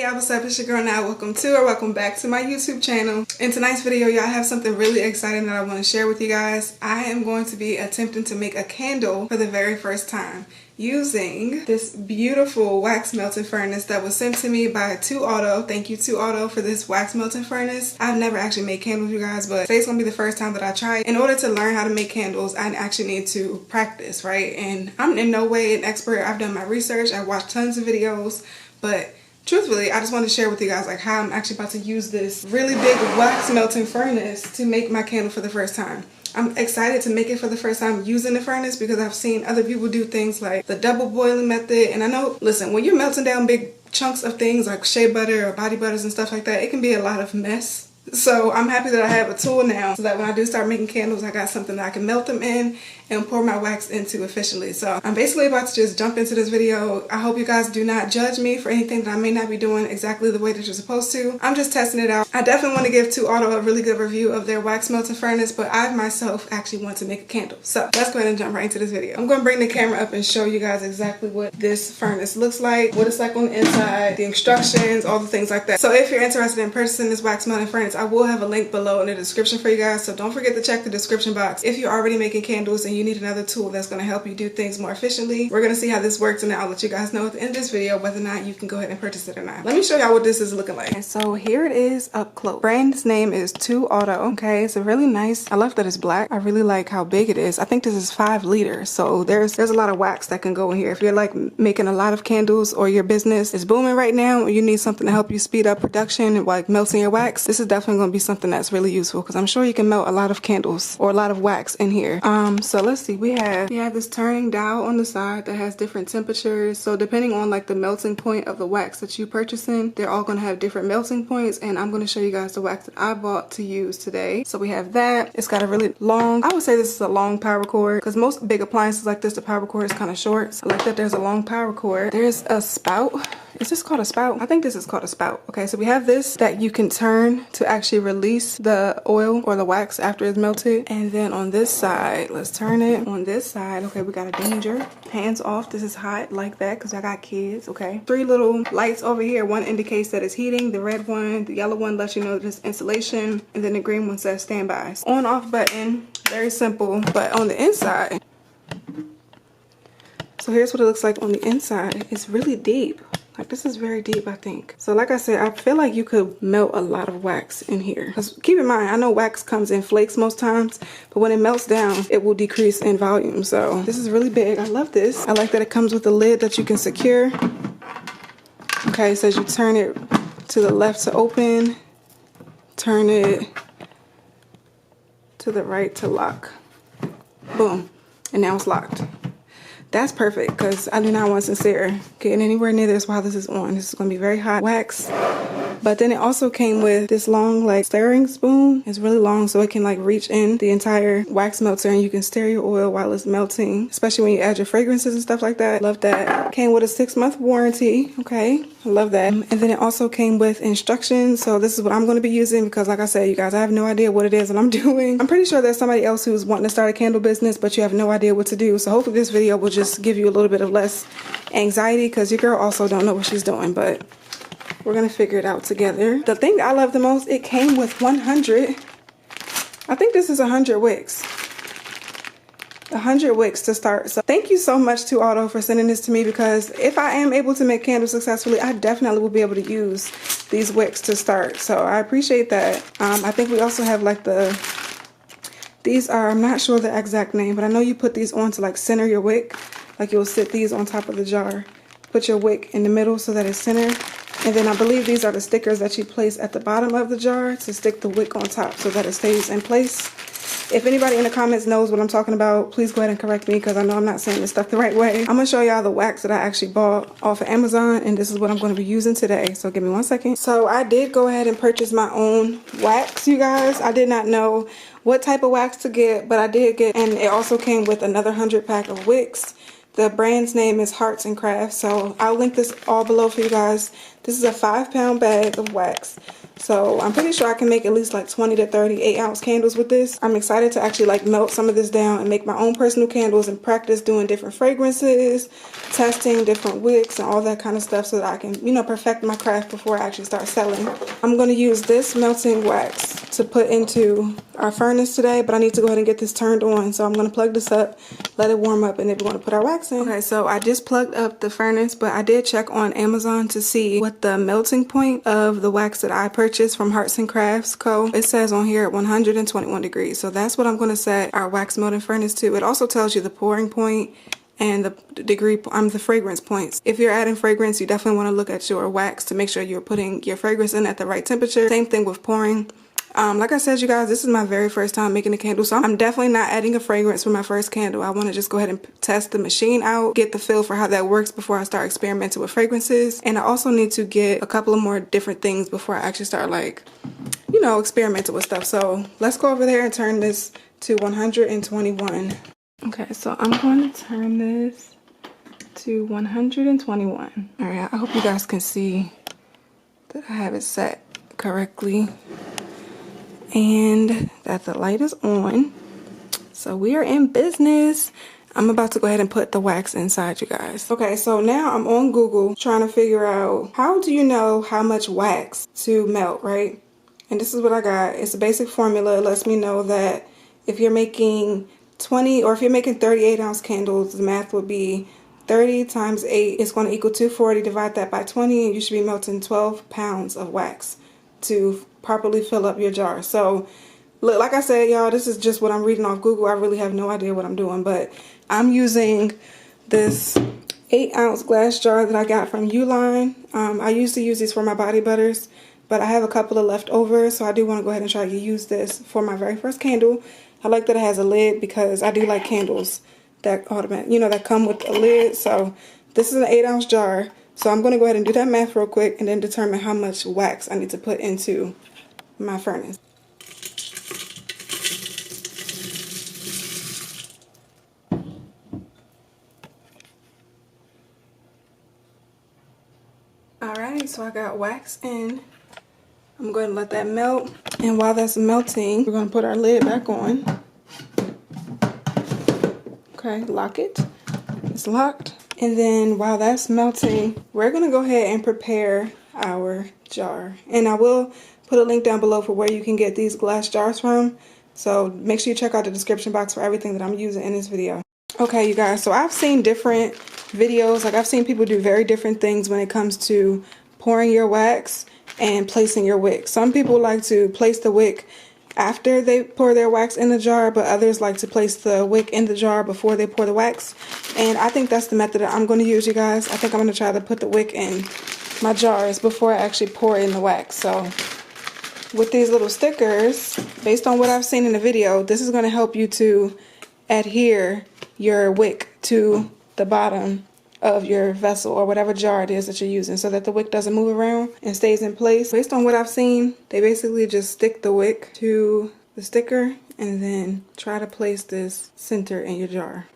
y'all, what's up? It's your girl Now. Welcome to or welcome back to my YouTube channel. In tonight's video, y'all, have something really exciting that I want to share with you guys. I am going to be attempting to make a candle for the very first time using this beautiful wax melting furnace that was sent to me by ToAuto. Thank you, ToAuto, for this wax melting furnace. I've never actually made candles, you guys, but today's gonna be the first time that I try it. In order to learn how to make candles, I actually need to practice, right? And I'm in no way an expert. I've done my research, I've watched tons of videos, but truthfully, I just wanted to share with you guys like how I'm actually about to use this really big wax melting furnace to make my candle for the first time. I'm excited to make it for the first time using the furnace because I've seen other people do things like the double boiling method. And I know, listen, when you're melting down big chunks of things like shea butter or body butters and stuff like that, it can be a lot of mess. So I'm happy that I have a tool now so that when I do start making candles, I got something that I can melt them in and pour my wax into efficiently. So I'm basically about to just jump into this video. I hope you guys do not judge me for anything that I may not be doing exactly the way that you're supposed to. I'm just testing it out. I definitely want to give ToAuto a really good review of their wax melting furnace, but I myself actually want to make a candle. So let's go ahead and jump right into this video. I'm going to bring the camera up and show you guys exactly what this furnace looks like, what it's like on the inside, the instructions, all the things like that. So if you're interested in purchasing this wax melting furnace, I will have a link below in the description for you guys, so don't forget to check the description box if you're already making candles and you need another tool that's going to help you do things more efficiently. We're going to see how this works, and then I'll let you guys know at the end of this video whether or not you can go ahead and purchase it or not. Let me show y'all what this is looking like. And so here it is up close. Brand's name is ToAuto. Okay, it's a really nice, I love that it's black. I really like how big it is. I think this is 5 liters, so there's a lot of wax that can go in here. If you're like making a lot of candles or your business is booming right now or you need something to help you speed up production and like melting your wax, this is definitely going to be something that's really useful because I'm sure you can melt a lot of candles or a lot of wax in here. So let's see, we have this turning dial on the side that has different temperatures. So depending on like the melting point of the wax that you purchasing, they're all going to have different melting points, and I'm going to show you guys the wax that I bought to use today. So we have that. It's got a really long, I would say this is a long power cord because most big appliances like this, the power cord is kind of short. So I like that there's a long power cord. There's a spout. Is this called a spout? I think this is called a spout. Okay, so we have this that you can turn to actually release the oil or the wax after it's melted. And then on this side, let's turn it. On this side, okay, we got a danger. Hands off, this is hot, like that, because I got kids, okay. 3 little lights over here. One indicates that it's heating. The red one, the yellow one lets you know that it's insulation. And then the green one says standby. On off button, very simple. But on the inside, so here's what it looks like on the inside. It's really deep. Like, this is very deep, I think. So like I said, I feel like you could melt a lot of wax in here. Because keep in mind, I know wax comes in flakes most times, but when it melts down, it will decrease in volume. So this is really big. I love this. I like that it comes with a lid that you can secure. Okay, it says you turn it to the left to open, turn it to the right to lock. Boom. And now it's locked. That's perfect because I do not want Sincere getting anywhere near this while this is on. This is going to be very hot wax. But then it also came with this long like stirring spoon. It's really long so it can like reach in the entire wax melter and you can stir your oil while it's melting, especially when you add your fragrances and stuff like that. Love that. Came with a 6-month warranty. Okay, I love that. And then it also came with instructions. So this is what I'm going to be using because like I said, you guys, I have no idea what it is that I'm doing. I'm pretty sure there's somebody else who's wanting to start a candle business but you have no idea what to do. So hopefully this video will just give you a little bit of less anxiety because your girl also don't know what she's doing, but we're gonna figure it out together. The thing that I love the most, it came with 100, I think this is 100 wicks. 100 wicks to start. So thank you so much ToAuto for sending this to me because if I am able to make candles successfully, I definitely will be able to use these wicks to start. So I appreciate that. I think we also have like these are, I'm not sure the exact name, but I know you put these on to like center your wick. Like you'll sit these on top of the jar. Put your wick in the middle so that it's centered. And then I believe these are the stickers that you place at the bottom of the jar to stick the wick on top so that it stays in place. If anybody in the comments knows what I'm talking about, please go ahead and correct me because I know I'm not saying this stuff the right way. I'm going to show y'all the wax that I actually bought off of Amazon, and this is what I'm going to be using today. So give me 1 second. So I did go ahead and purchase my own wax, you guys. I did not know what type of wax to get, but I did get, and it also came with another 100 pack of wicks. The brand's name is Hearts and Crafts, so I'll link this all below for you guys. This is a 5-pound bag of wax. So I'm pretty sure I can make at least like 20 to 30 8-ounce candles with this. I'm excited to actually like melt some of this down and make my own personal candles and practice doing different fragrances, testing different wicks and all that kind of stuff so that I can, you know, perfect my craft before I actually start selling. I'm going to use this melting wax to put into our furnace today, but I need to go ahead and get this turned on. So I'm going to plug this up, let it warm up, and then we're going to put our wax in. Okay, so I just plugged up the furnace, but I did check on Amazon to see what the melting point of the wax that I purchased from Hearts and Crafts Co. It says on here at 121 degrees. So that's what I'm going to set our wax melting furnace to. It also tells you the pouring point and the degree, the fragrance points. If you're adding fragrance, you definitely want to look at your wax to make sure you're putting your fragrance in at the right temperature. Same thing with pouring. Like I said, you guys, this is my very first time making a candle, so I'm definitely not adding a fragrance for my first candle. I want to just go ahead and test the machine out, get the feel for how that works before I start experimenting with fragrances. And I also need to get a couple of more different things before I actually start, like, you know, experimenting with stuff. So let's go over there and turn this to 121. Okay, so I'm going to turn this to 121. All right, I hope you guys can see that I have it set correctly and that the light is on. So we are in business. I'm about to go ahead and put the wax inside, you guys. Okay, so now I'm on Google trying to figure out how do you know how much wax to melt, right? And this is what I got. It's a basic formula. It lets me know that if you're making 20 or if you're making 38-ounce candles, the math would be 30 times 8 is going to equal 240. Divide that by 20 and you should be melting 12 pounds of wax to properly fill up your jar. So look, like I said, y'all, this is just what I'm reading off Google. I really have no idea what I'm doing, but I'm using this 8-ounce glass jar that I got from Uline. I used to use these for my body butters, but I have a couple of left over, so I do want to go ahead and try to use this for my very first candle. I like that it has a lid because I do like candles that automatic, you know, that come with a lid. So this is an 8-ounce jar. So I'm going to go ahead and do that math real quick and then determine how much wax I need to put into my furnace. Alright, so I got wax in. I'm going to let that melt. And while that's melting, we're going to put our lid back on. Okay, lock it. It's locked. And then while that's melting, we're going to go ahead and prepare our jar. And I will put a link down below for where you can get these glass jars from. So make sure you check out the description box for everything that I'm using in this video. Okay, you guys, so I've seen different videos. Like, I've seen people do very different things when it comes to pouring your wax and placing your wick. Some people like to place the wick after they pour their wax in the jar, but others like to place the wick in the jar before they pour the wax. And I think that's the method that I'm going to use, you guys. I think I'm going to try to put the wick in my jars before I actually pour in the wax. So with these little stickers, based on what I've seen in the video, this is going to help you to adhere your wick to the bottom of your vessel or whatever jar it is that you're using so that the wick doesn't move around and stays in place. Based on what I've seen, they basically just stick the wick to the sticker and then try to place this center in your jar.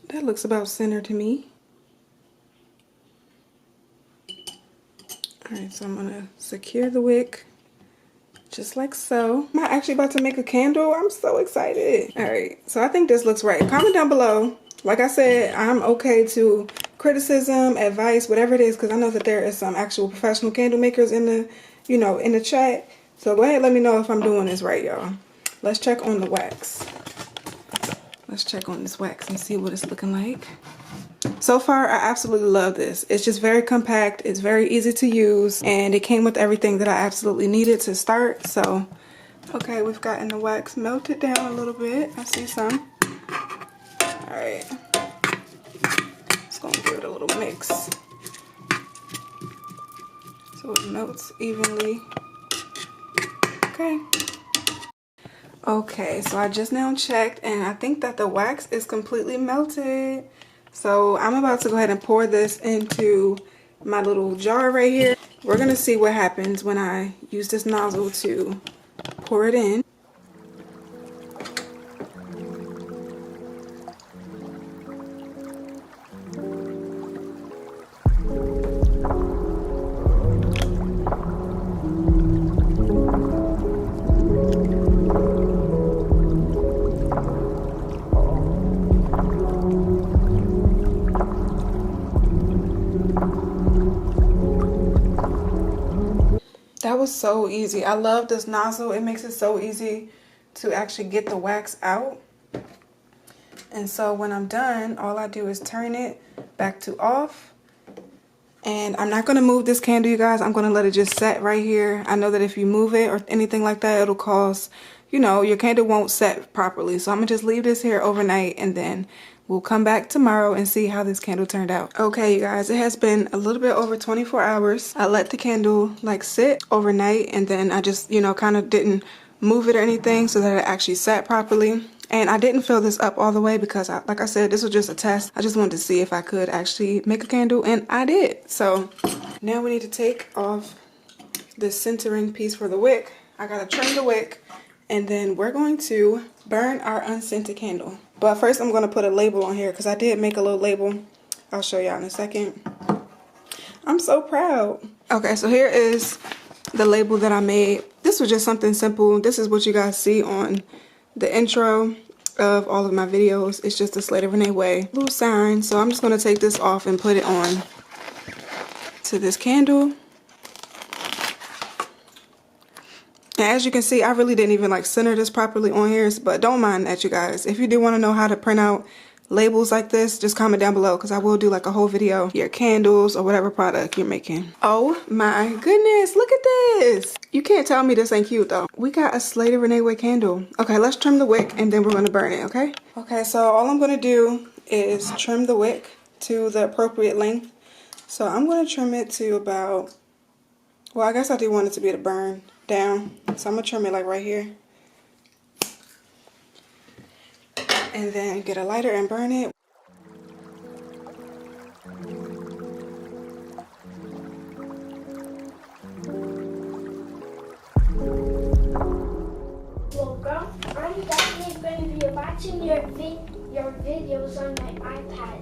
That looks about center to me. Alright, so I'm going to secure the wick just like so. I'm actually about to make a candle. I'm so excited. Alright, so I think this looks right. Comment down below. Like I said, I'm okay to criticism, advice, whatever it is, because I know that there is some actual professional candle makers in the, you know, in the chat. So go ahead and let me know if I'm doing this right, y'all. Let's check on the wax. Let's check on this wax and see what it's looking like. So far, I absolutely love this. It's just very compact. It's very easy to use. And it came with everything that I absolutely needed to start. So, okay, we've gotten the wax melted down a little bit. I see some. Alright. Just going to give it a little mix so it melts evenly. Okay. Okay, so I just now checked and I think that the wax is completely melted. So I'm about to go ahead and pour this into my little jar right here. We're going to see what happens when I use this nozzle to pour it in. was so easy. I love this nozzle. It makes it so easy to actually get the wax out. And so when I'm done, all I do is turn it back to off. And I'm not going to move this candle, you guys. I'm going to let it just set right here. I know that if you move it or anything like that, it'll cause, you know, your candle won't set properly. So I'm going to just leave this here overnight, and then we'll come back tomorrow and see how this candle turned out. Okay, you guys, it has been a little bit over 24 hours. I let the candle like sit overnight, and then I just, you know, kind of didn't move it or anything so that it actually sat properly. And I didn't fill this up all the way because, like I said, this was just a test. I just wanted to see if I could actually make a candle, and I did. So now we need to take off this centering piece for the wick. I gotta trim the wick, and then we're going to burn our unscented candle. But first I'm gonna put a label on here because I did make a little label. I'll show y'all in a second. I'm so proud. Okay, so here is the label that I made. This was just something simple. This is what you guys see on the intro of all of my videos. It's just a Slay the Renee Way little sign. So I'm just going to take this off and put it on to this candle. And as you can see, I really didn't even like center this properly on here, but don't mind that, you guys. If you do want to know how to print out labels like this, just comment down below because I will do like a whole video, your candles or whatever product you're making. Oh my goodness, look at this. You can't tell me this ain't cute though. We got a Slay the Renee Way candle. Okay, let's trim the wick and then we're going to burn it, okay? Okay, so all I'm going to do is trim the wick to the appropriate length. So I'm going to trim it to about, well, I guess I do want it to be to burn down. So I'm going to trim it like right here. And then get a lighter and burn it. Well, girl, I'm definitely going to be watching your videos on my iPad.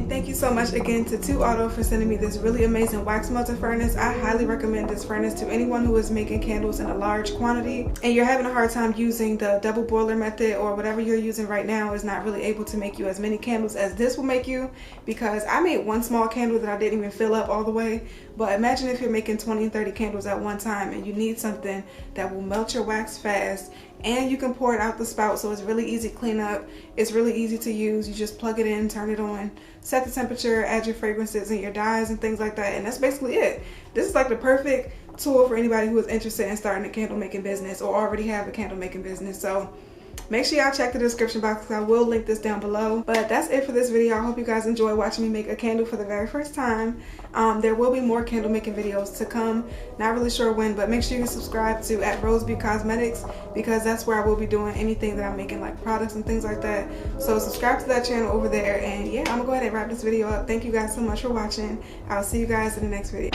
Thank you so much again to ToAuto for sending me this really amazing wax melter furnace. I highly recommend this furnace to anyone who is making candles in a large quantity and you're having a hard time using the double boiler method, or whatever you're using right now is not really able to make you as many candles as this will make you, because I made one small candle that I didn't even fill up all the way. But imagine if you're making 20 and 30 candles at one time and you need something that will melt your wax fast, and you can pour it out the spout, so it's really easy to clean up. It's really easy to use. You just plug it in, turn it on, set the temperature, add your fragrances and your dyes and things like that, and that's basically it. This is like the perfect tool for anybody who is interested in starting a candle making business or already have a candle making business. So make sure y'all check the description box because I will link this down below. But that's it for this video. I hope you guys enjoy watching me make a candle for the very first time. There will be more candle making videos to come. Not really sure when, but make sure you subscribe to @RoseBeauty because that's where I will be doing anything that I'm making, like products and things like that. So subscribe to that channel over there. And yeah, I'm gonna go ahead and wrap this video up. Thank you guys so much for watching. I'll see you guys in the next video.